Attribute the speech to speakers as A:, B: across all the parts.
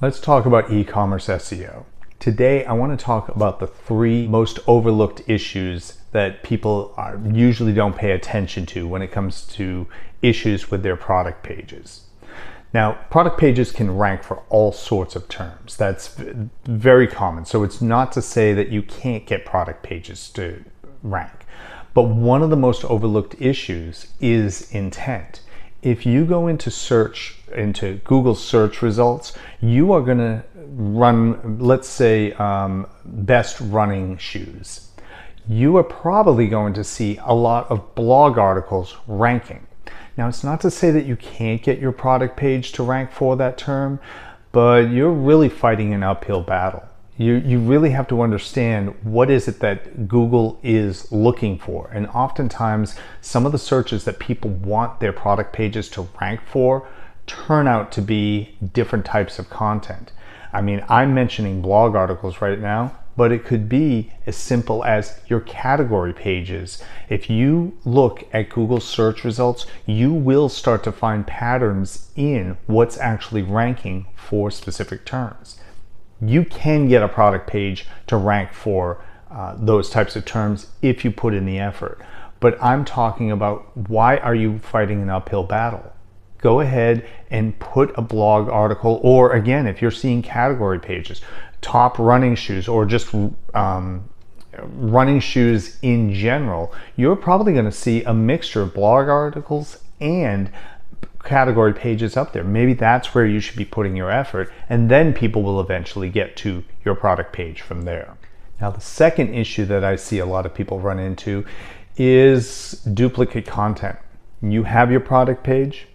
A: Let's talk about e-commerce SEO. Today, I want to talk about the 3 most overlooked issues that people usually don't pay attention to when it comes to issues with their product pages. Now, product pages can rank for all sorts of terms. That's very common. So it's not to say that you can't get product pages to rank. But one of the most overlooked issues is intent. If you go into Google search results, you are going to run, let's say, best running shoes. You are probably going to see a lot of blog articles ranking. Now, it's not to say that you can't get your product page to rank for that term, but you're really fighting an uphill battle. You really have to understand what is it that Google is looking for. And oftentimes, some of the searches that people want their product pages to rank for turn out to be different types of content. I mean, I'm mentioning blog articles right now, but it could be as simple as your category pages. If you look at Google search results, you will start to find patterns in what's actually ranking for specific terms. You can get a product page to rank for those types of terms if you put in the effort. But I'm talking about, why are you fighting an uphill battle? Go ahead and put a blog article, or again, if you're seeing category pages, top running shoes, or just running shoes in general, you're probably going to see a mixture of blog articles and category pages up there. Maybe that's where you should be putting your effort, and then people will eventually get to your product page from there. Now, the second issue that I see a lot of people run into is duplicate content. You have your product page,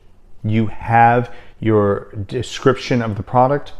A: you have your description of the product.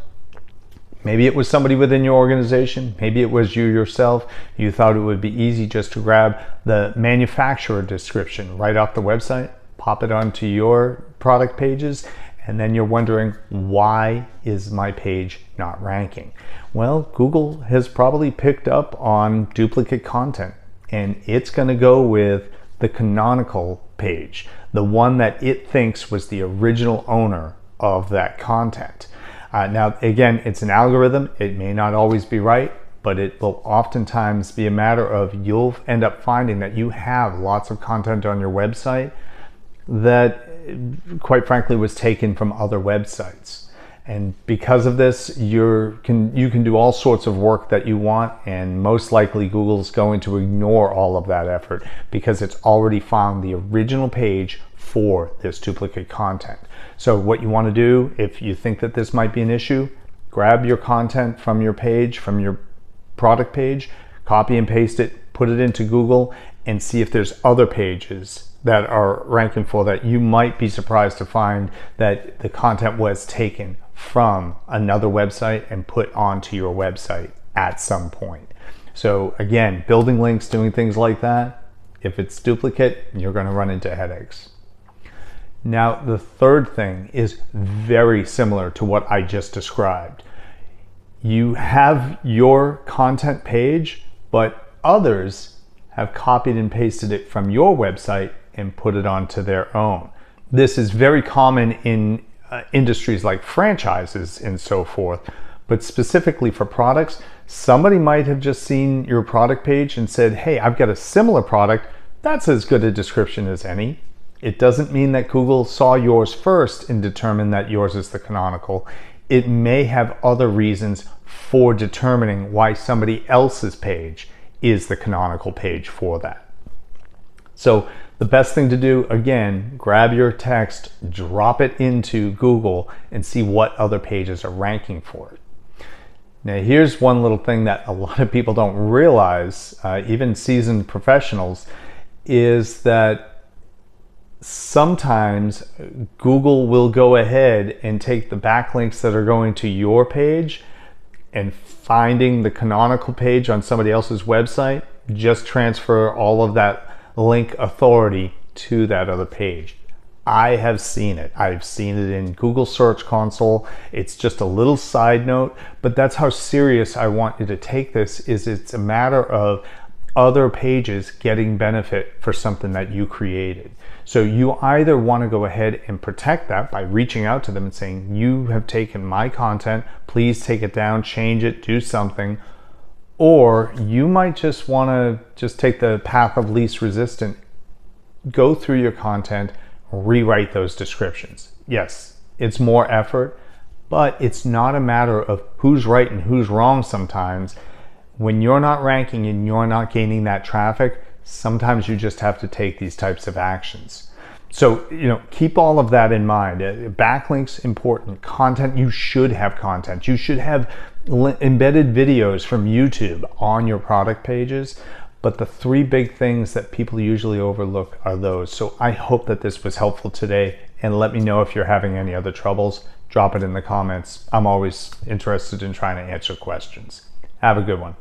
A: Maybe it was somebody within your organization, maybe it was you yourself. You thought it would be easy just to grab the manufacturer description right off the website, pop it onto your product pages, and then you're wondering, why is my page not ranking? Well, Google has probably picked up on duplicate content, and it's going to go with the canonical page, the one that it thinks was the original owner of that content. Now, again, it's an algorithm. It may not always be right, but it will oftentimes be a matter of, you'll end up finding that you have lots of content on your website that, quite frankly, was taken from other websites. And because of this, you can do all sorts of work that you want, and most likely Google's going to ignore all of that effort because it's already found the original page for this duplicate content. So what you want to do, if you think that this might be an issue, grab your content from your page, from your product page, copy and paste it, put it into Google, and see if there's other pages that are ranking for that. You might be surprised to find that the content was taken from another website and put onto your website at some point. So again, building links, doing things like that, if it's duplicate, you're going to run into headaches. Now, the third thing is very similar to what I just described. You have your content page, but others have copied and pasted it from your website and put it onto their own. This is very common in industries like franchises and so forth, but specifically for products, somebody might have just seen your product page and said, hey, I've got a similar product that's as good a description as any. It doesn't mean that Google saw yours first and determined that yours is the canonical. It may have other reasons for determining why somebody else's page is the canonical page for that. So the best thing to do, again, grab your text, drop it into Google, and see what other pages are ranking for it. Now, here's one little thing that a lot of people don't realize, even seasoned professionals, is that sometimes Google will go ahead and take the backlinks that are going to your page and finding the canonical page on somebody else's website, just transfer all of that link authority to that other page. I have seen it. I've seen it in Google Search Console. It's just a little side note, but that's how serious I want you to take this. Is it's a matter of other pages getting benefit for something that you created. So you either want to go ahead and protect that by reaching out to them and saying, you have taken my content, please take it down, change it, do something. Or you might just want to just take the path of least resistance, go through your content, rewrite those descriptions. Yes, it's more effort, but it's not a matter of who's right and who's wrong sometimes. When you're not ranking and you're not gaining that traffic, sometimes you just have to take these types of actions. So, keep all of that in mind. Backlinks, important. Content, you should have content. You should have embedded videos from YouTube on your product pages. But the three big things that people usually overlook are those. So I hope that this was helpful today, and let me know if you're having any other troubles. Drop it in the comments. I'm always interested in trying to answer questions. Have a good one.